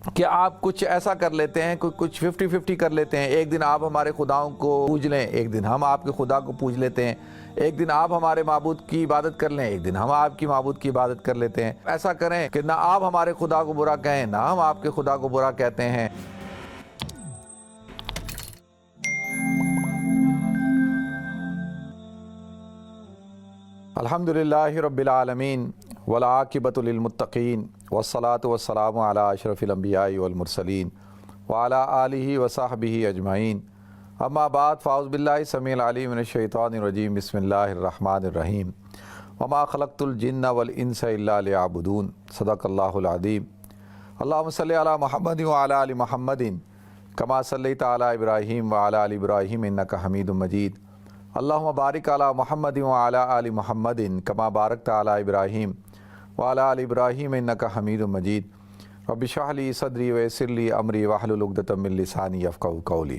کہ آپ کچھ ایسا کر لیتے ہیں، کچھ 50-50 کر لیتے ہیں، ایک دن آپ ہمارے خداؤں کو پوج لیں، ایک دن ہم آپ کے خدا کو پوج لیتے ہیں، ایک دن آپ ہمارے معبود کی عبادت کر لیں، ایک دن ہم آپ کی معبود کی عبادت کر لیتے ہیں۔ ایسا کریں کہ نہ آپ ہمارے خدا کو برا کہیں نہ ہم آپ کے خدا کو برا کہتے ہیں۔ الحمدللہ رب العالمین والعاقبۃ للمتقین والصلاة والسلام علی اشرف الانبیاء والمرسلین وعلی آلہ وصحبہ اجمعین، اما بعد، فاعوذ باللہ السمیع العلیم من الشیطان الرجیم، بسم اللہ الرحمن الرحیم، وما خلقت الجن والانس الا لیعبدون، صدق اللہ العظیم۔ اللہم صلی علی محمد وعلی آل محمد کما صلیت علی ابراہیم وعلی آل ابراہیم انک حمید مجید، اللہم بارک علی محمد وعلی آل محمد کما بارکت علی ابراہیم وعلی آل ابراہیم انک حمید مجید، رب اشرح لی صدری ویسر لی امری واحلل عقدۃ من لسانی یفقہوا قولی۔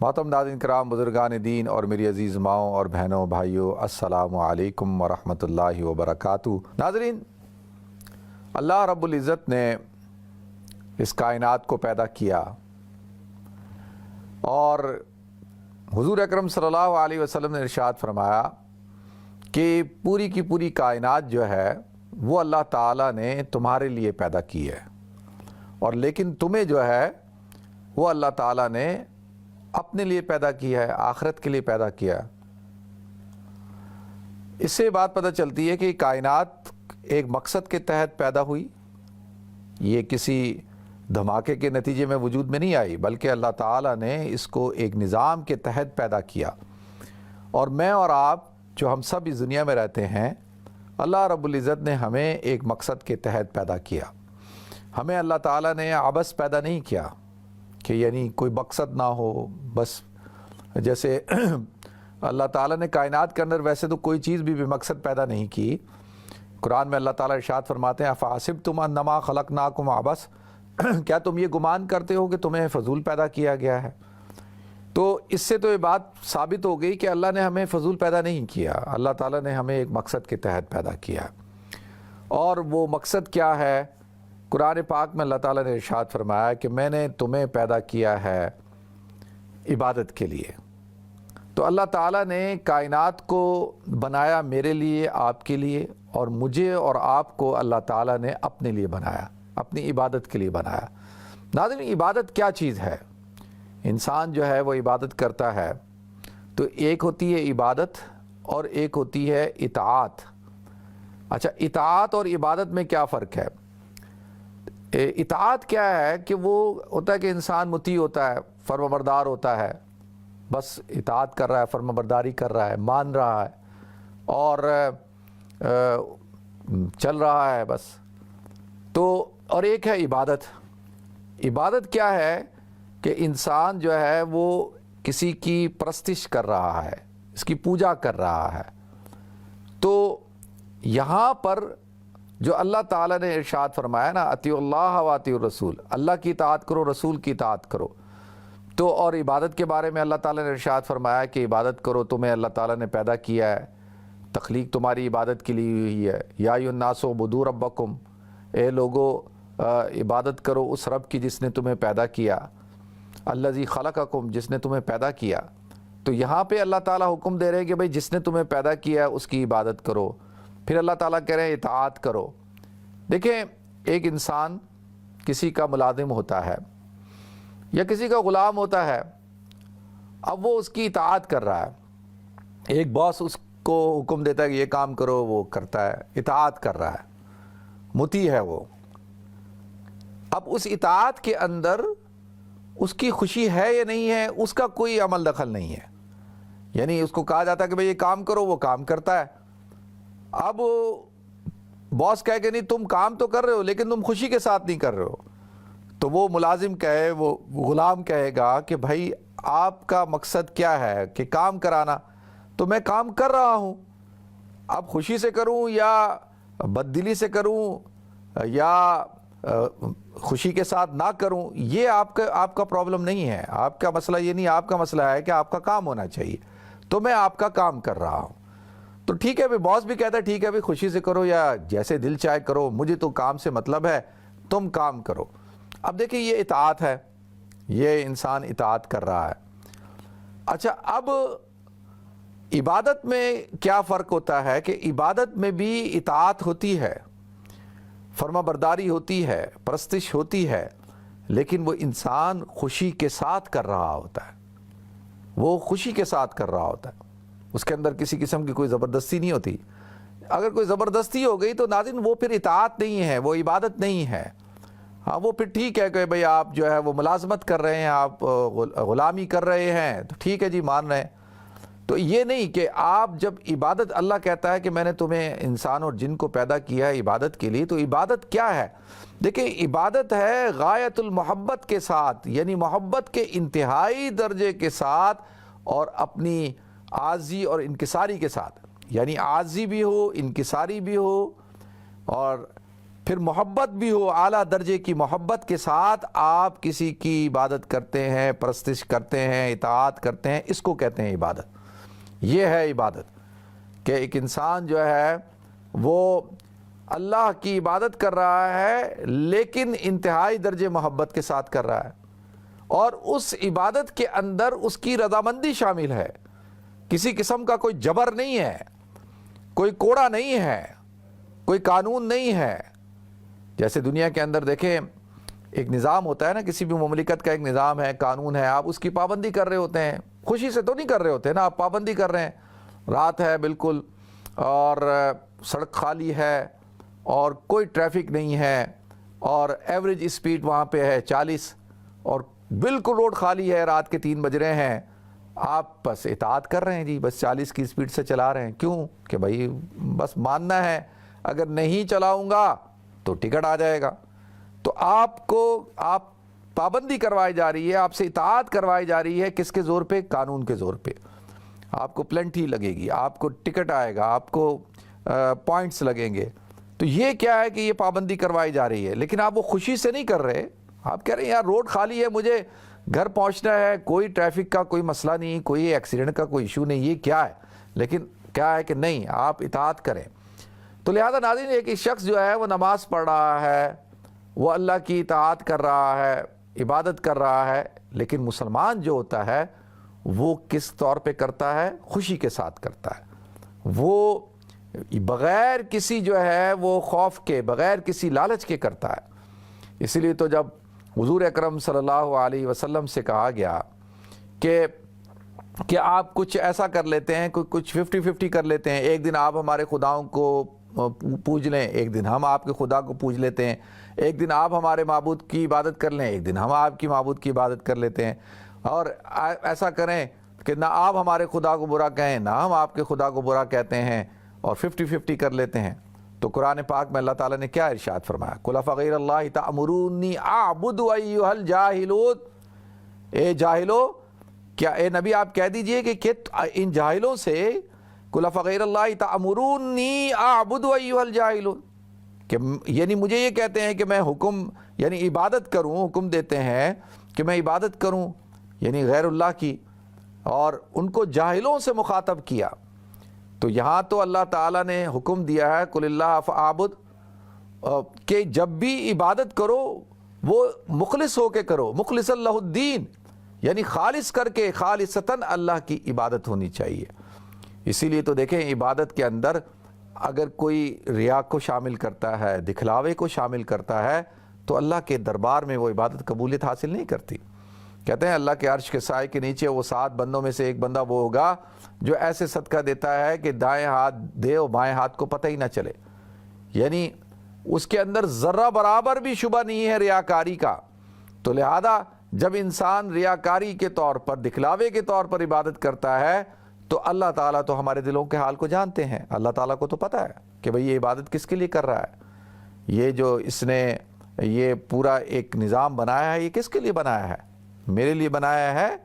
محترم ناظرین کرام، بزرگان دین اور میری عزیز ماؤں اور بہنوں بھائیوں، السلام علیکم ورحمۃ اللہ وبرکاتہ۔ ناظرین، اللہ رب العزت نے اس کائنات کو پیدا کیا اور حضور اکرم صلی اللہ علیہ وسلم نے ارشاد فرمایا کہ پوری کی پوری کائنات جو ہے وہ اللہ تعالیٰ نے تمہارے لیے پیدا کی ہے، اور لیکن تمہیں جو ہے وہ اللہ تعالیٰ نے اپنے لیے پیدا کیا ہے، آخرت کے لیے پیدا کیا ہے۔ اس سے بات پتہ چلتی ہے کہ کائنات ایک مقصد کے تحت پیدا ہوئی، یہ کسی دھماکے کے نتیجے میں وجود میں نہیں آئی، بلکہ اللہ تعالیٰ نے اس کو ایک نظام کے تحت پیدا کیا۔ اور میں اور آپ جو ہم سب اس دنیا میں رہتے ہیں، اللہ رب العزت نے ہمیں ایک مقصد کے تحت پیدا کیا۔ ہمیں اللہ تعالیٰ نے عبث پیدا نہیں کیا کہ یعنی کوئی مقصد نہ ہو، بس جیسے اللہ تعالیٰ نے کائنات کے اندر ویسے تو کوئی چیز بھی بے مقصد پیدا نہیں کی۔ قرآن میں اللہ تعالیٰ ارشاد فرماتے ہیں افحسبتم انما خلقناکم عبث، کیا تم یہ گمان کرتے ہو کہ تمہیں فضول پیدا کیا گیا ہے؟ تو اس سے تو یہ بات ثابت ہو گئی کہ اللہ نے ہمیں فضول پیدا نہیں کیا، اللہ تعالیٰ نے ہمیں ایک مقصد کے تحت پیدا کیا۔ اور وہ مقصد کیا ہے؟ قرآن پاک میں اللہ تعالیٰ نے ارشاد فرمایا کہ میں نے تمہیں پیدا کیا ہے عبادت کے لیے۔ تو اللہ تعالیٰ نے کائنات کو بنایا میرے لیے، آپ کے لیے، اور مجھے اور آپ کو اللہ تعالیٰ نے اپنے لیے بنایا، اپنی عبادت کے لیے بنایا۔ ناظرین، عبادت کیا چیز ہے؟ انسان جو ہے وہ عبادت کرتا ہے تو ایک ہوتی ہے عبادت اور ایک ہوتی ہے اطاعت۔ اچھا، اطاعت اور عبادت میں کیا فرق ہے؟ اطاعت کیا ہے کہ وہ ہوتا ہے کہ انسان مطیع ہوتا ہے، فرمانبردار ہوتا ہے، بس اطاعت کر رہا ہے، فرمانبرداری کر رہا ہے، مان رہا ہے اور چل رہا ہے بس۔ تو اور ایک ہے عبادت۔ عبادت کیا ہے کہ انسان جو ہے وہ کسی کی پرستش کر رہا ہے، اس کی پوجا کر رہا ہے۔ تو یہاں پر جو اللہ تعالیٰ نے ارشاد فرمایا نا، اطیعوا اللہ و اطیعوا الرسول، اللہ کی اطاعت کرو، رسول کی اطاعت کرو۔ تو اور عبادت کے بارے میں اللہ تعالیٰ نے ارشاد فرمایا کہ عبادت کرو، تمہیں اللہ تعالیٰ نے پیدا کیا ہے، تخلیق تمہاری عبادت کے لیے ہوئی ہے۔ یا ایھا الناس اعبدوا ربکم، اے لوگو عبادت کرو اس رب کی جس نے تمہیں پیدا کیا، الذی خلقکم، جس نے تمہیں پیدا کیا۔ تو یہاں پہ اللہ تعالیٰ حکم دے رہے ہیں کہ بھئی جس نے تمہیں پیدا کیا ہے اس کی عبادت کرو، پھر اللہ تعالیٰ کہہ رہے ہیں اطاعت کرو۔ دیکھیں، ایک انسان کسی کا ملازم ہوتا ہے یا کسی کا غلام ہوتا ہے، اب وہ اس کی اطاعت کر رہا ہے، ایک باس اس کو حکم دیتا ہے کہ یہ کام کرو، وہ کرتا ہے، اطاعت کر رہا ہے، مطیع ہے وہ۔ اب اس اطاعت کے اندر اس کی خوشی ہے یا نہیں ہے، اس کا کوئی عمل دخل نہیں ہے۔ یعنی اس کو کہا جاتا ہے کہ بھئی یہ کام کرو، وہ کام کرتا ہے۔ اب باس کہے کہ نہیں تم کام تو کر رہے ہو لیکن تم خوشی کے ساتھ نہیں کر رہے ہو، تو وہ ملازم کہے، وہ غلام کہے گا کہ بھائی آپ کا مقصد کیا ہے کہ کام کرانا، تو میں کام کر رہا ہوں، اب خوشی سے کروں یا بددلی سے کروں یا خوشی کے ساتھ نہ کروں، یہ آپ کا پرابلم نہیں ہے، آپ کا مسئلہ یہ نہیں، آپ کا مسئلہ ہے کہ آپ کا کام ہونا چاہیے، تو میں آپ کا کام کر رہا ہوں۔ تو ٹھیک ہے، باس بھی کہتا ہے ٹھیک ہے خوشی سے کرو یا جیسے دل چاہے کرو، مجھے تو کام سے مطلب ہے، تم کام کرو۔ اب دیکھیں یہ اطاعت ہے، یہ انسان اطاعت کر رہا ہے۔ اچھا، اب عبادت میں کیا فرق ہوتا ہے کہ عبادت میں بھی اطاعت ہوتی ہے، فرما برداری ہوتی ہے، پرستش ہوتی ہے، لیکن وہ انسان خوشی کے ساتھ کر رہا ہوتا ہے، وہ خوشی کے ساتھ کر رہا ہوتا ہے، اس کے اندر کسی قسم کی کوئی زبردستی نہیں ہوتی۔ اگر کوئی زبردستی ہو گئی تو ناظرین وہ پھر اطاعت نہیں ہے، وہ عبادت نہیں ہے۔ ہاں وہ پھر ٹھیک ہے کہ بھئی آپ جو ہے وہ ملازمت کر رہے ہیں، آپ غلامی کر رہے ہیں تو ٹھیک ہے جی، مان رہے ہیں۔ تو یہ نہیں کہ آپ جب عبادت، اللہ کہتا ہے کہ میں نے تمہیں انسان اور جن کو پیدا کیا ہے عبادت کے لیے، تو عبادت کیا ہے؟ دیکھیں عبادت ہے غایت المحبت کے ساتھ، یعنی محبت کے انتہائی درجے کے ساتھ اور اپنی عاجزی اور انکساری کے ساتھ، یعنی عاجزی بھی ہو، انکساری بھی ہو، اور پھر محبت بھی ہو، اعلیٰ درجے کی محبت کے ساتھ آپ کسی کی عبادت کرتے ہیں، پرستش کرتے ہیں، اطاعت کرتے ہیں، اس کو کہتے ہیں عبادت۔ یہ ہے عبادت کہ ایک انسان جو ہے وہ اللہ کی عبادت کر رہا ہے لیکن انتہائی درجے محبت کے ساتھ کر رہا ہے، اور اس عبادت کے اندر اس کی رضامندی شامل ہے، کسی قسم کا کوئی جبر نہیں ہے، کوئی کوڑا نہیں ہے، کوئی قانون نہیں ہے۔ جیسے دنیا کے اندر دیکھیں ایک نظام ہوتا ہے نا، کسی بھی مملکت کا ایک نظام ہے، قانون ہے، آپ اس کی پابندی کر رہے ہوتے ہیں، خوشی سے تو نہیں کر رہے ہوتے نا، آپ پابندی کر رہے ہیں، رات ہے بالکل اور سڑک خالی ہے اور کوئی ٹریفک نہیں ہے اور ایوریج اسپیڈ وہاں پہ ہے 40 اور بالکل روڈ خالی ہے، رات کے 3 بج رہے ہیں، آپ بس اطاعت کر رہے ہیں جی، بس 40 کی اسپیڈ سے چلا رہے ہیں۔ کیوں؟ کہ بھائی بس ماننا ہے، اگر نہیں چلاؤں گا تو ٹکٹ آ جائے گا۔ تو آپ پابندی کروائی جا رہی ہے، آپ سے اطاعت کروائی جا رہی ہے، کس کے زور پہ؟ قانون کے زور پہ۔ آپ کو پلنٹی لگے گی، آپ کو ٹکٹ آئے گا، آپ کو پوائنٹس لگیں گے۔ تو یہ کیا ہے کہ یہ پابندی کروائی جا رہی ہے، لیکن آپ وہ خوشی سے نہیں کر رہے، آپ کہہ رہے ہیں یار روڈ خالی ہے، مجھے گھر پہنچنا ہے، کوئی ٹریفک کا کوئی مسئلہ نہیں، کوئی ایکسیڈنٹ کا کوئی ایشو نہیں، یہ کیا ہے؟ لیکن کیا ہے کہ نہیں، آپ اطاعت کریں۔ تو لہذا ناظرین ایک شخص جو ہے وہ نماز پڑھ رہا ہے، وہ اللہ کی اطاعت کر رہا ہے، عبادت کر رہا ہے، لیکن مسلمان جو ہوتا ہے وہ کس طور پہ کرتا ہے؟ خوشی کے ساتھ کرتا ہے، وہ بغیر کسی جو ہے وہ خوف کے، بغیر کسی لالچ کے کرتا ہے۔ اسی لیے تو جب حضور اکرم صلی اللہ علیہ وسلم سے کہا گیا کہ آپ کچھ ایسا کر لیتے ہیں، کچھ 50-50 کر لیتے ہیں، ایک دن آپ ہمارے خداؤں کو پوج لیں، ایک دن ہم آپ کے خدا کو پوج لیتے ہیں، ایک دن آپ ہمارے معبود کی عبادت کر لیں، ایک دن ہم آپ کی معبود کی عبادت کر لیتے ہیں، اور ایسا کریں کہ نہ آپ ہمارے خدا کو برا کہیں نہ ہم آپ کے خدا کو برا کہتے ہیں، اور 50-50 کر لیتے ہیں۔ تو قرآن پاک میں اللہ تعالیٰ نے کیا ارشاد فرمایا؟ قُلْ أَفَغَيْرَ اللَّهِ تَأْمُرُونِّي أَعْبُدُ أَيُّهَا الْجَاهِلُونَ، اے جاہلو، کیا اے نبی آپ کہہ دیجئے کہ ان جاہلوں سے قُلْ أَفَغَيْرَ اللَّهِ تَأْمُرُونِّي أَعْبُدُ أَيُّهَا الْجَاهِلُونَ، کہ یعنی مجھے یہ کہتے ہیں کہ میں حکم یعنی عبادت کروں، حکم دیتے ہیں کہ میں عبادت کروں یعنی غیر اللہ کی، اور ان کو جاہلوں سے مخاطب کیا۔ تو یہاں تو اللہ تعالیٰ نے حکم دیا ہے قُلِ اللَّهَ فَأَعْبُدْ، کہ جب بھی عبادت کرو وہ مخلص ہو کے کرو، مخلص لہ الدین، یعنی خالص کر کے، خالصتاً اللہ کی عبادت ہونی چاہیے۔ اسی لیے تو دیکھیں عبادت کے اندر اگر کوئی ریا کو شامل کرتا ہے، دکھلاوے کو شامل کرتا ہے، تو اللہ کے دربار میں وہ عبادت قبولیت حاصل نہیں کرتی۔ کہتے ہیں اللہ کے عرش کے سائے کے نیچے وہ 7 بندوں میں سے ایک بندہ وہ ہوگا جو ایسے صدقہ دیتا ہے کہ دائیں ہاتھ دے اور بائیں ہاتھ کو پتہ ہی نہ چلے، یعنی اس کے اندر ذرہ برابر بھی شبہ نہیں ہے ریاکاری کا۔ تو لہذا جب انسان ریاکاری کے طور پر، دکھلاوے کے طور پر عبادت کرتا ہے، تو اللہ تعالیٰ تو ہمارے دلوں کے حال کو جانتے ہیں، اللہ تعالیٰ کو تو پتہ ہے کہ بھئی یہ عبادت کس کے لیے کر رہا ہے، یہ جو اس نے یہ پورا ایک نظام بنایا ہے، یہ کس کے لیے بنایا ہے؟ میرے لیے بنایا ہے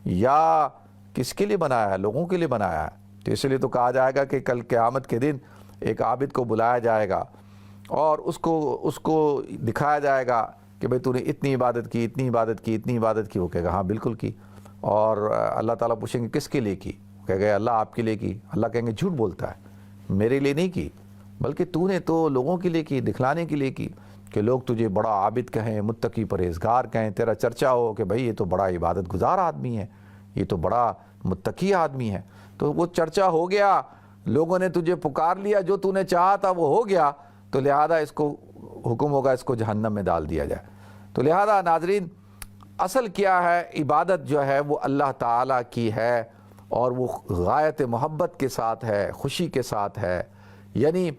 یا کس کے لیے بنایا ہے؟ لوگوں کے لیے بنایا ہے۔ تو اس لیے تو کہا جائے گا کہ کل قیامت کے دن ایک عابد کو بلایا جائے گا اور اس کو دکھایا جائے گا کہ بھئی تو نے اتنی عبادت کی، اتنی عبادت کی، اتنی عبادت کی۔ وہ کہے گا ہاں بالکل کی، اور اللہ تعالیٰ پوچھیں گے کس کے لیے کی؟ کہے گا اللہ آپ کے لیے کی۔ اللہ کہیں گے جھوٹ بولتا ہے، میرے لیے نہیں کی، بلکہ تو نے تو لوگوں کے لیے کی، دکھلانے کے لیے کی۔ کہ لوگ تجھے بڑا عابد کہیں، متقی پرہیزگار کہیں، تیرا چرچا ہو کہ بھائی یہ تو بڑا عبادت گزار آدمی ہے، یہ تو بڑا متقی آدمی ہے، تو وہ چرچا ہو گیا، لوگوں نے تجھے پکار لیا، جو تو نے چاہا تھا وہ ہو گیا، تو لہذا اس کو حکم ہوگا اس کو جہنم میں ڈال دیا جائے۔ تو لہذا ناظرین، اصل کیا ہے؟ عبادت جو ہے وہ اللہ تعالیٰ کی ہے، اور وہ غایت محبت کے ساتھ ہے، خوشی کے ساتھ ہے۔ یعنی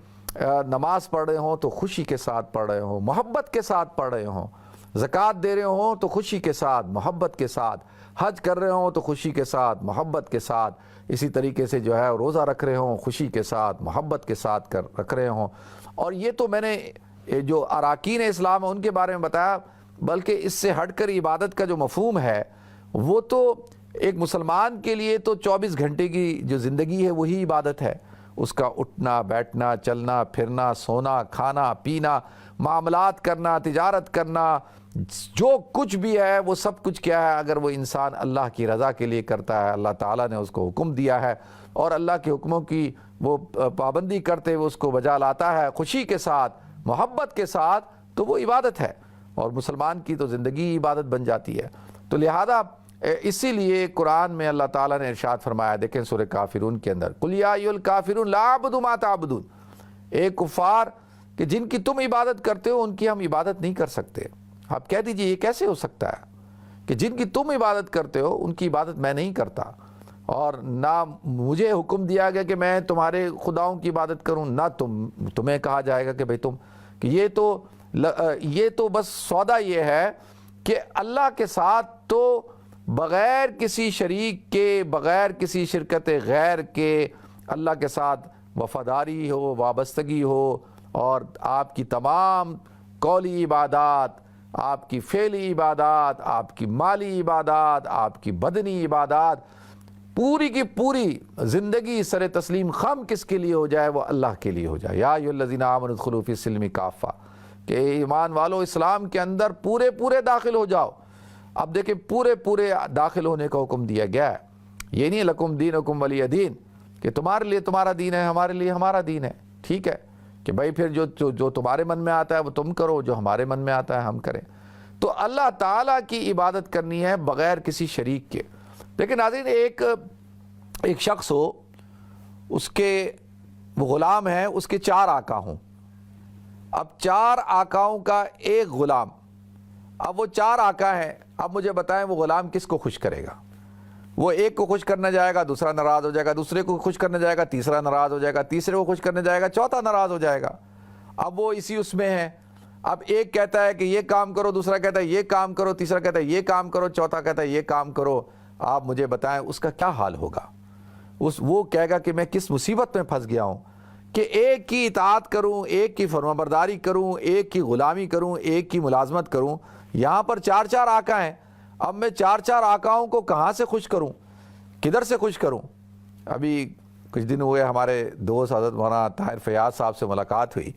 نماز پڑھ رہے ہوں تو خوشی کے ساتھ پڑھ رہے ہوں، محبت کے ساتھ پڑھ رہے ہوں، زکوٰۃ دے رہے ہوں تو خوشی کے ساتھ، محبت کے ساتھ، حج کر رہے ہوں تو خوشی کے ساتھ، محبت کے ساتھ، اسی طریقے سے جو ہے روزہ رکھ رہے ہوں خوشی کے ساتھ، محبت کے ساتھ رکھ رہے ہوں۔ اور یہ تو میں نے جو اراکین اسلام ہیں ان کے بارے میں بتایا، بلکہ اس سے ہٹ کر عبادت کا جو مفہوم ہے وہ تو ایک مسلمان کے لیے تو 24 گھنٹے کی جو زندگی ہے وہی عبادت ہے۔ اس کا اٹھنا بیٹھنا، چلنا پھرنا، سونا کھانا پینا، معاملات کرنا، تجارت کرنا، جو کچھ بھی ہے وہ سب کچھ کیا ہے؟ اگر وہ انسان اللہ کی رضا کے لیے کرتا ہے، اللہ تعالیٰ نے اس کو حکم دیا ہے اور اللہ کے حکموں کی وہ پابندی کرتے ہوئے اس کو بجا لاتا ہے خوشی کے ساتھ، محبت کے ساتھ، تو وہ عبادت ہے، اور مسلمان کی تو زندگی عبادت بن جاتی ہے۔ تو لہذا اسی لیے قرآن میں اللہ تعالیٰ نے ارشاد فرمایا، دیکھیں سورہ کافرون کے اندر، قُلْ يَا أَيُّهَا الْكَافِرُونَ لَا أَعْبُدُ مَا تَعْبُدُونَ، اے کفار کہ جن کی تم عبادت کرتے ہو ان کی ہم عبادت نہیں کر سکتے۔ آپ کہہ دیجئے یہ کیسے ہو سکتا ہے کہ جن کی تم عبادت کرتے ہو ان کی عبادت میں نہیں کرتا، اور نہ مجھے حکم دیا گیا کہ میں تمہارے خداؤں کی عبادت کروں، نہ تمہیں کہا جائے گا کہ بھئی تم، کہ یہ تو بس سودا یہ ہے کہ اللہ کے ساتھ تو بغیر کسی شریک کے، بغیر کسی شرکت غیر کے اللہ کے ساتھ وفاداری ہو، وابستگی ہو، اور آپ کی تمام قولی عبادات، آپ کی فعلی عبادات، آپ کی مالی عبادات، آپ کی بدنی عبادات، پوری کی پوری زندگی سر تسلیم خم کس کے لیے ہو جائے؟ وہ اللہ کے لیے ہو جائے۔ یا ایھا الذین آمنوا ادخلوا فی السلم کافہ، کہ ایمان والو اسلام کے اندر پورے داخل ہو جاؤ۔ اب دیکھیں پورے داخل ہونے کا حکم دیا گیا ہے، یہ نہیں لکم دینکم ولی دین کہ تمہارے لیے تمہارا دین ہے، ہمارے لیے ہمارا دین ہے، ٹھیک ہے، کہ بھائی پھر جو تمہارے من میں آتا ہے وہ تم کرو، جو ہمارے من میں آتا ہے ہم کریں۔ تو اللہ تعالیٰ کی عبادت کرنی ہے بغیر کسی شریک کے۔ لیکن ناظرین، ایک شخص ہو، اس کے وہ غلام ہے، اس کے 4 آقا ہوں، اب 4 آقاؤں کا ایک غلام، اب وہ 4 آقا ہیں، اب مجھے بتائیں وہ غلام کس کو خوش کرے گا؟ وہ ایک کو خوش کرنے جائے گا، دوسرا ناراض ہو جائے گا، دوسرے کو خوش کرنے جائے گا، تیسرا ناراض ہو جائے گا، تیسرے کو خوش کرنے جائے گا، چوتھا ناراض ہو جائے گا۔ اب وہ اس میں ہے، اب ایک کہتا ہے کہ یہ کام کرو، دوسرا کہتا ہے یہ کام کرو، تیسرا کہتا ہے یہ کام کرو، چوتھا کہتا ہے یہ کام کرو۔ آپ مجھے بتائیں اس کا کیا حال ہوگا؟ وہ کہے گا کہ میں کس مصیبت میں پھنس گیا ہوں کہ ایک کی اطاعت کروں، ایک کی فرمانبرداری کروں، ایک کی غلامی کروں، ایک کی ملازمت کروں۔ یہاں پر 4 آقا ہیں، اب میں 4 آقاؤں کو کہاں سے خوش کروں، کدھر سے خوش کروں؟ ابھی کچھ دن ہوئے ہمارے دوست حضرت مولانا طاہر فیاض صاحب سے ملاقات ہوئی،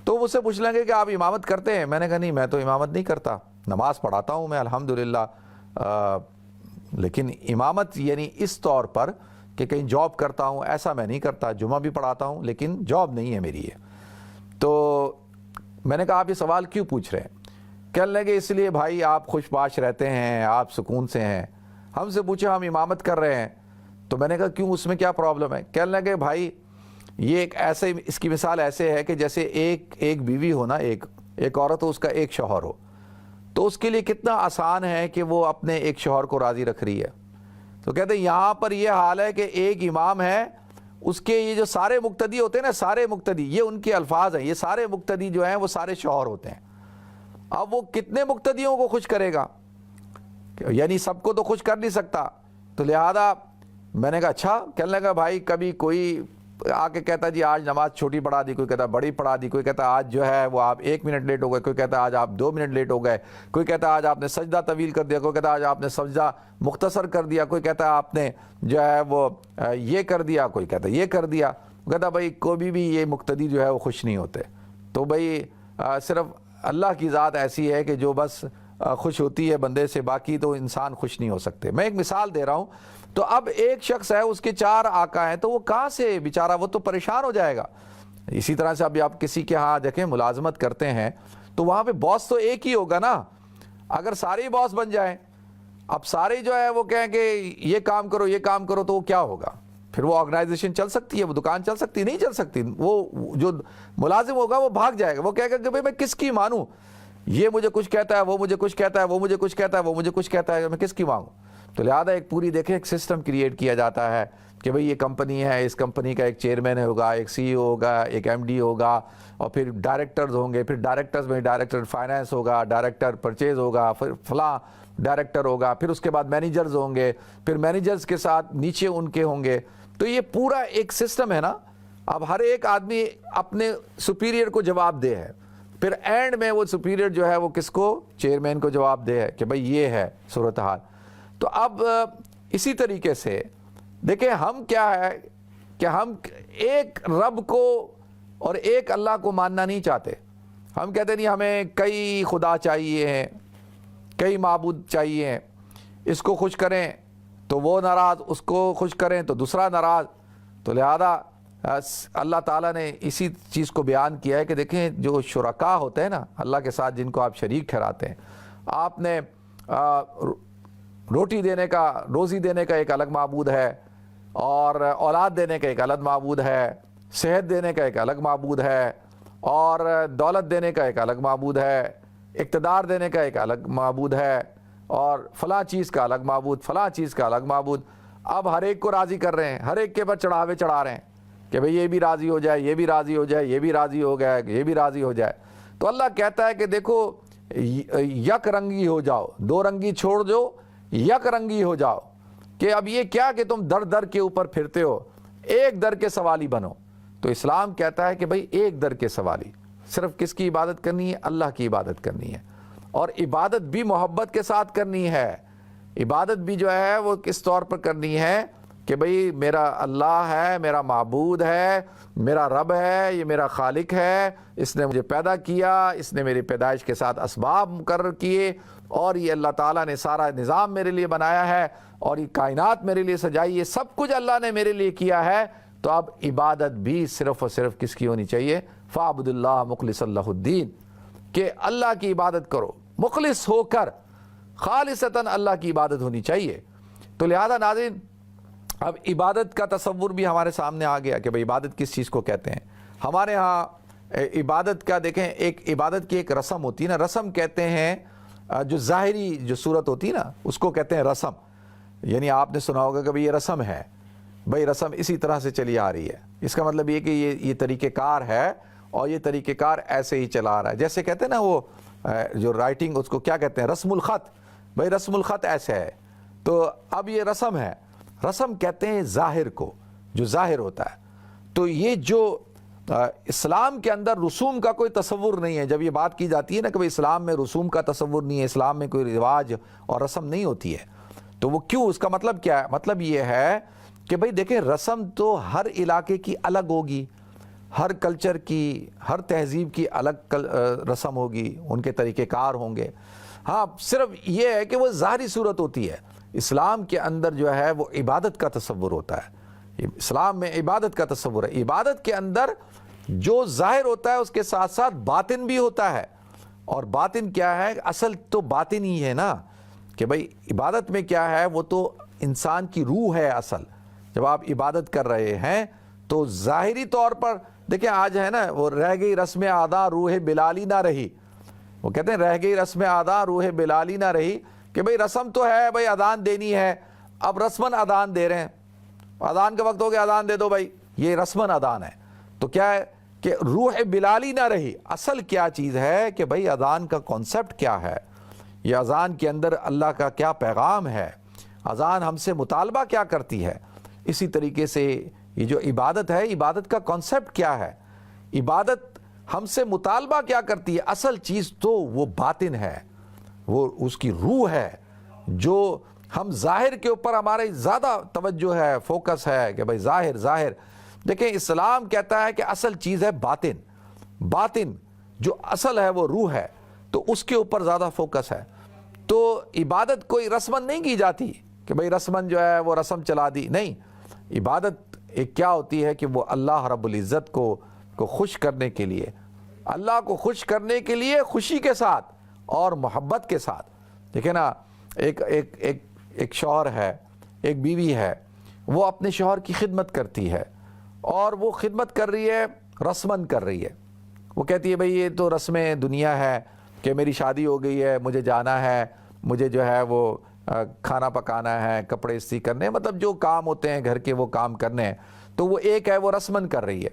تو وہ سے پوچھ لیں گے کہ آپ امامت کرتے ہیں؟ میں نے کہا نہیں، میں تو امامت نہیں کرتا، نماز پڑھاتا ہوں میں الحمدللہ، لیکن امامت یعنی اس طور پر کہ کہیں جاب کرتا ہوں ایسا میں نہیں کرتا، جمعہ بھی پڑھاتا ہوں لیکن جاب نہیں ہے میری یہ۔ تو میں نے کہا آپ یہ سوال کیوں پوچھ رہے ہیں؟ کہنے لگے اس لیے بھائی آپ خوش باش رہتے ہیں، آپ سکون سے ہیں۔ ہم سے پوچھے ہم امامت کر رہے ہیں، تو میں نے کہا کیوں، اس میں کیا پرابلم ہے؟ کہنے لگے بھائی یہ ایک ایسے، اس کی مثال ایسے ہے کہ جیسے ایک بیوی ہو نا، ایک عورت ہو، اس کا ایک شوہر ہو، تو اس کے لیے کتنا آسان ہے کہ وہ اپنے ایک شوہر کو راضی رکھ رہی ہے۔ تو کہتے ہیں یہاں پر یہ حال ہے کہ ایک امام ہے، اس کے یہ جو سارے مقتدی ہوتے ہیں نا، سارے مقتدی، یہ ان کے الفاظ ہیں، یہ سارے مقتدی جو ہیں وہ سارے شوہر ہوتے ہیں۔ اب وہ کتنے مقتدیوں کو خوش کرے گا؟ یعنی سب کو تو خوش کر نہیں سکتا۔ تو لہذا میں نے کہا اچھا۔ کہنے لگا بھائی کبھی کوئی آ کے کہتا جی آج نماز چھوٹی پڑھا دی، کوئی کہتا بڑی پڑھا دی، کوئی کہتا آج جو ہے وہ آپ 1 منٹ لیٹ ہو گئے، کوئی کہتا آج آپ 2 منٹ لیٹ ہو گئے، کوئی کہتا آج آپ نے سجدہ طویل کر دیا، کوئی کہتا آج آپ نے سجدہ مختصر کر دیا، کوئی کہتا آپ نے جو ہے وہ یہ کر دیا، کوئی کہتا یہ کر دیا۔ کہتا بھائی کوئی بھی یہ مقتدی جو ہے وہ خوش نہیں ہوتے۔ تو بھائی صرف اللہ کی ذات ایسی ہے کہ جو بس خوش ہوتی ہے بندے سے، باقی تو انسان خوش نہیں ہو سکتے۔ میں ایک مثال دے رہا ہوں۔ تو اب ایک شخص ہے، اس کے 4 آقا ہیں، تو وہ کہاں سے بیچارہ، وہ تو پریشان ہو جائے گا۔ اسی طرح سے ابھی آپ کسی کے ہاں دیکھیں ملازمت کرتے ہیں تو وہاں پہ باس تو ایک ہی ہوگا نا. اگر سارے ہی باس بن جائیں, اب سارے جو ہے وہ کہیں کہ یہ کام کرو یہ کام کرو, تو وہ کیا ہوگا؟ پھر وہ آرگنائزیشن چل سکتی ہے, وہ دکان چل سکتی؟ نہیں چل سکتی. وہ جو ملازم ہوگا وہ بھاگ جائے گا, وہ کہے گا کہ بھئی میں کس کی مانوں, یہ مجھے کچھ کہتا ہے, وہ مجھے کچھ کہتا ہے, وہ مجھے کچھ کہتا ہے, وہ مجھے کچھ کہتا ہے, میں کس کی مانگوں؟ تو لہذا ایک پوری دیکھیں ایک سسٹم کریٹ کیا جاتا ہے کہ بھئی یہ کمپنی ہے, اس کمپنی کا ایک چیئرمین ہوگا, ایک سی ای او ہوگا, ایک ایم ڈی ہوگا, اور پھر ڈائریکٹرز ہوں گے, پھر ڈائریکٹرز میں ڈائریکٹر فائنانس ہوگا, ڈائریکٹر پرچیز ہوگا, پھر فلاں ڈائریکٹر ہوگا, پھر اس کے بعد مینیجرز ہوں گے, پھر مینیجرز کے ساتھ نیچے ان کے ہوں گے. تو یہ پورا ایک سسٹم ہے نا. اب ہر ایک آدمی اپنے سپیریئر کو جواب دہ ہے, پھر اینڈ میں وہ سپیریئر جو ہے وہ کس کو؟ چیئرمین کو جواب دہ ہے کہ بھئی یہ ہے صورتحال. تو اب اسی طریقے سے دیکھیں ہم کیا ہے کہ ہم ایک رب کو اور ایک اللہ کو ماننا نہیں چاہتے. ہم کہتے نہیں ہمیں کئی خدا چاہیے ہیں, کئی معبود چاہیے ہیں, اس کو خوش کریں تو وہ ناراض, اس کو خوش کریں تو دوسرا ناراض. تو لہذا اللہ تعالیٰ نے اسی چیز کو بیان کیا ہے کہ دیکھیں جو شرکاء ہوتے ہیں نا اللہ کے ساتھ, جن کو آپ شریک ٹھہراتے ہیں, آپ نے روٹی دینے کا, روزی دینے کا ایک الگ معبود ہے, اور اولاد دینے کا ایک الگ معبود ہے, صحت دینے کا ایک الگ معبود ہے, اور دولت دینے کا ایک الگ معبود ہے, اقتدار دینے کا ایک الگ معبود ہے, اور فلاں چیز کا الگ معبود, فلاں چیز کا الگ معبود. اب ہر ایک کو راضی کر رہے ہیں, ہر ایک کے پر چڑھاوے چڑھا رہے ہیں کہ بھئی یہ بھی راضی ہو جائے, یہ بھی راضی ہو جائے, یہ بھی راضی ہو گیا, یہ بھی راضی ہو جائے. تو اللہ کہتا ہے کہ دیکھو یک رنگی ہو جاؤ, دو رنگی چھوڑ دو, یک رنگی ہو جاؤ. کہ اب یہ کیا کہ تم در در کے اوپر پھرتے ہو, ایک در کے سوالی بنو. تو اسلام کہتا ہے کہ بھئی ایک در کے سوالی, صرف کس کی عبادت کرنی ہے؟ اللہ کی عبادت کرنی ہے, اور عبادت بھی محبت کے ساتھ کرنی ہے. عبادت بھی جو ہے وہ کس طور پر کرنی ہے کہ بھئی میرا اللہ ہے, میرا معبود ہے, میرا رب ہے, یہ میرا خالق ہے, اس نے مجھے پیدا کیا, اس نے میری پیدائش کے ساتھ اسباب مقرر کیے, اور یہ اللہ تعالیٰ نے سارا نظام میرے لیے بنایا ہے, اور یہ کائنات میرے لیے سجائی ہے, سب کچھ اللہ نے میرے لیے کیا ہے. تو اب عبادت بھی صرف اور صرف کس کی ہونی چاہیے؟ فَاعْبُدِ اللَّهَ مُخْلِصًا لَهُ الدِّينَ, کہ اللہ کی عبادت کرو مخلص ہو کر, خالصتاً اللہ کی عبادت ہونی چاہیے. تو لہذا ناظرین اب عبادت کا تصور بھی ہمارے سامنے آ گیا کہ بھئی عبادت کس چیز کو کہتے ہیں. ہمارے ہاں عبادت کا دیکھیں ایک عبادت کی ایک رسم ہوتی ہے نا, رسم کہتے ہیں جو ظاہری جو صورت ہوتی ہے نا اس کو کہتے ہیں رسم. یعنی آپ نے سنا ہوگا کہ بھئی یہ رسم ہے, بھئی رسم اسی طرح سے چلی آ رہی ہے, اس کا مطلب یہ کہ یہ طریقہ کار ہے, اور یہ طریقہ کار ایسے ہی چلا آ رہا ہے. جیسے کہتے ہیں نا وہ جو رائٹنگ اس کو کیا کہتے ہیں؟ رسم الخط. بھئی رسم الخط ایسے ہے, تو اب یہ رسم ہے. رسم کہتے ہیں ظاہر کو, جو ظاہر ہوتا ہے. تو یہ جو اسلام کے اندر رسوم کا کوئی تصور نہیں ہے. جب یہ بات کی جاتی ہے نا کہ بھئی اسلام میں رسوم کا تصور نہیں ہے, اسلام میں کوئی رواج اور رسم نہیں ہوتی ہے, تو وہ کیوں؟ اس کا مطلب کیا ہے؟ مطلب یہ ہے کہ بھئی دیکھیں رسم تو ہر علاقے کی الگ ہوگی, ہر کلچر کی, ہر تہذیب کی الگ رسم ہوگی, ان کے طریقہ کار ہوں گے. ہاں صرف یہ ہے کہ وہ ظاہری صورت ہوتی ہے. اسلام کے اندر جو ہے وہ عبادت کا تصور ہوتا ہے. اسلام میں عبادت کا تصور ہے. عبادت کے اندر جو ظاہر ہوتا ہے اس کے ساتھ ساتھ باطن بھی ہوتا ہے. اور باطن کیا ہے؟ اصل تو باطن ہی ہے نا, کہ بھئی عبادت میں کیا ہے, وہ تو انسان کی روح ہے اصل. جب آپ عبادت کر رہے ہیں تو ظاہری طور پر دیکھیں آج ہے نا وہ رہ گئی رسم ادا روح بلالی نہ رہی. وہ کہتے ہیں رہ گئی رسم ادا روح بلالی نہ رہی, کہ بھئی رسم تو ہے, بھئی اذان دینی ہے, اب رسمن اذان دے رہے ہیں, اذان کا وقت ہو گیا اذان دے دو بھائی, یہ رسمن اذان ہے. تو کیا ہے کہ روح بلالی نہ رہی. اصل کیا چیز ہے کہ بھئی اذان کا کانسیپٹ کیا ہے, یہ اذان کے اندر اللہ کا کیا پیغام ہے, اذان ہم سے مطالبہ کیا کرتی ہے. اسی طریقے سے یہ جو عبادت ہے, عبادت کا کانسیپٹ کیا ہے, عبادت ہم سے مطالبہ کیا کرتی ہے. اصل چیز تو وہ باطن ہے, وہ اس کی روح ہے, جو ہم ظاہر کے اوپر ہمارے زیادہ توجہ ہے, فوکس ہے کہ بھئی ظاہر ظاہر. دیکھیں اسلام کہتا ہے کہ اصل چیز ہے باطن. باطن جو اصل ہے وہ روح ہے, تو اس کے اوپر زیادہ فوکس ہے. تو عبادت کوئی رسمن نہیں کی جاتی کہ بھئی رسمن جو ہے وہ رسم چلا دی, نہیں. عبادت ایک کیا ہوتی ہے کہ وہ اللہ رب العزت کو خوش کرنے کے لیے, اللہ کو خوش کرنے کے لیے خوشی کے ساتھ اور محبت کے ساتھ. دیکھیں نا، ایک شوہر ہے، ایک بیوی ہے، وہ اپنے شوہر کی خدمت کرتی ہے، اور وہ خدمت کر رہی ہے، رسمن کر رہی ہے. وہ کہتی ہے بھئی یہ تو رسم دنیا ہے کہ میری شادی ہو گئی ہے، مجھے جانا ہے، مجھے جو ہے وہ کھانا پکانا ہے، کپڑے استری کرنے، مطلب جو کام ہوتے ہیں گھر کے وہ کام کرنے ہیں. تو وہ ایک ہے وہ رسمن کر رہی ہے،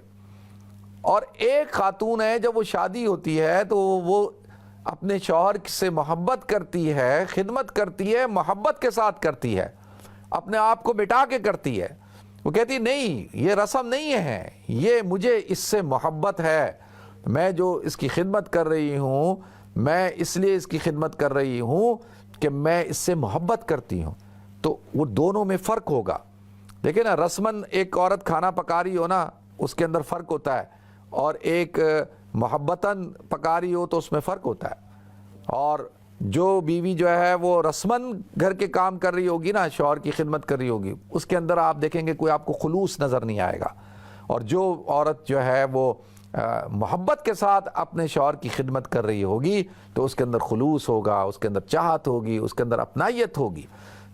اور ایک خاتون ہے جب وہ شادی ہوتی ہے تو وہ اپنے شوہر سے محبت کرتی ہے، خدمت کرتی ہے، محبت کے ساتھ کرتی ہے، اپنے آپ کو مٹا کے کرتی ہے. وہ کہتی نہیں، یہ رسم نہیں ہے، یہ مجھے اس سے محبت ہے، میں جو اس کی خدمت کر رہی ہوں، میں اس لیے اس کی خدمت کر رہی ہوں کہ میں اس سے محبت کرتی ہوں. تو وہ دونوں میں فرق ہوگا. دیکھیں نا، رسمن ایک عورت کھانا پکا رہی ہو نا، اس کے اندر فرق ہوتا ہے، اور ایک محبتاً پکا رہی ہو تو اس میں فرق ہوتا ہے. اور جو بیوی جو ہے وہ رسمن گھر کے کام کر رہی ہوگی نا، شوہر کی خدمت کر رہی ہوگی، اس کے اندر آپ دیکھیں گے کوئی آپ کو خلوص نظر نہیں آئے گا. اور جو عورت جو ہے وہ محبت کے ساتھ اپنے شوہر کی خدمت کر رہی ہوگی تو اس کے اندر خلوص ہوگا، اس کے اندر چاہت ہوگی، اس کے اندر اپنائیت ہوگی.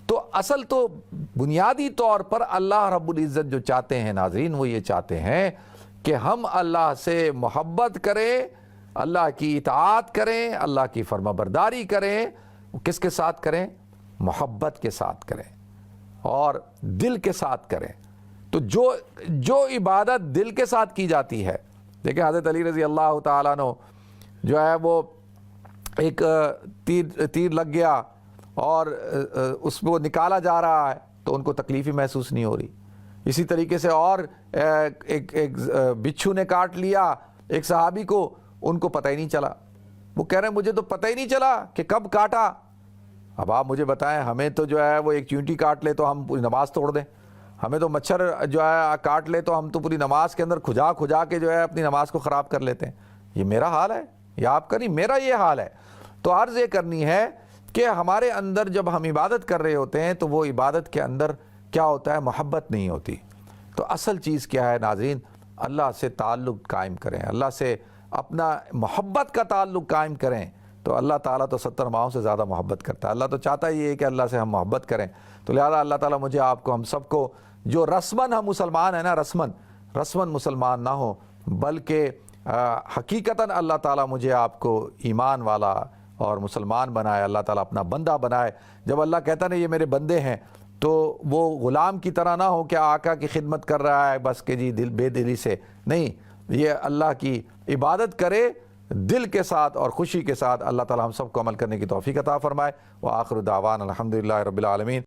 تو اصل تو بنیادی طور پر اللہ رب العزت جو چاہتے ہیں ناظرین، وہ یہ چاہتے ہیں کہ ہم اللہ سے محبت کریں، اللہ کی اطاعت کریں، اللہ کی فرما برداری کریں. کس کے ساتھ کریں؟ محبت کے ساتھ کریں اور دل کے ساتھ کریں. تو جو عبادت دل کے ساتھ کی جاتی ہے، دیکھیں حضرت علی رضی اللہ تعالیٰ عنہ جو ہے وہ ایک تیر لگ گیا اور اس کو نکالا جا رہا ہے تو ان کو تکلیف ہی محسوس نہیں ہو رہی. اسی طریقے سے اور ایک بچھو نے کاٹ لیا ایک صحابی کو، ان کو پتہ ہی نہیں چلا. وہ کہہ رہے ہیں مجھے تو پتہ ہی نہیں چلا کہ کب کاٹا. اب آپ مجھے بتائیں، ہمیں تو جو ہے وہ ایک چیونٹی کاٹ لے تو ہم پوری نماز توڑ دیں، ہمیں تو مچھر جو ہے کاٹ لے تو ہم تو پوری نماز کے اندر کھجا کے جو ہے اپنی نماز کو خراب کر لیتے ہیں. یہ میرا حال ہے یا آپ کا نہیں، میرا یہ حال ہے. تو عرض یہ کرنی ہے کہ ہمارے اندر جب ہم عبادت کر رہے ہوتے ہیں تو وہ عبادت کے اندر کیا ہوتا ہے؟ محبت نہیں ہوتی. تو اصل چیز کیا ہے ناظرین؟ اللہ سے تعلق قائم کریں، اللہ سے اپنا محبت کا تعلق قائم کریں. تو اللہ تعالیٰ تو 70 ماہوں سے زیادہ محبت کرتا ہے. اللہ تو چاہتا ہی ہے کہ اللہ سے ہم محبت کریں. تو لہذا اللہ تعالیٰ مجھے آپ کو، ہم سب کو، جو رسمن ہم مسلمان ہیں نا، رسمن مسلمان نہ ہو، بلکہ حقیقتاً اللہ تعالیٰ مجھے آپ کو ایمان والا اور مسلمان بنائے، اللہ تعالیٰ اپنا بندہ بنائے. جب اللہ کہتا ہے یہ میرے بندے ہیں تو وہ غلام کی طرح نہ ہو کہ آقا کی خدمت کر رہا ہے بس کہ جی بے دلی سے نہیں، یہ اللہ کی عبادت کرے دل کے ساتھ اور خوشی کے ساتھ. اللہ تعالیٰ ہم سب کو عمل کرنے کی توفیق عطا فرمائے. وآخر دعوانا الحمدللہ رب العالمین.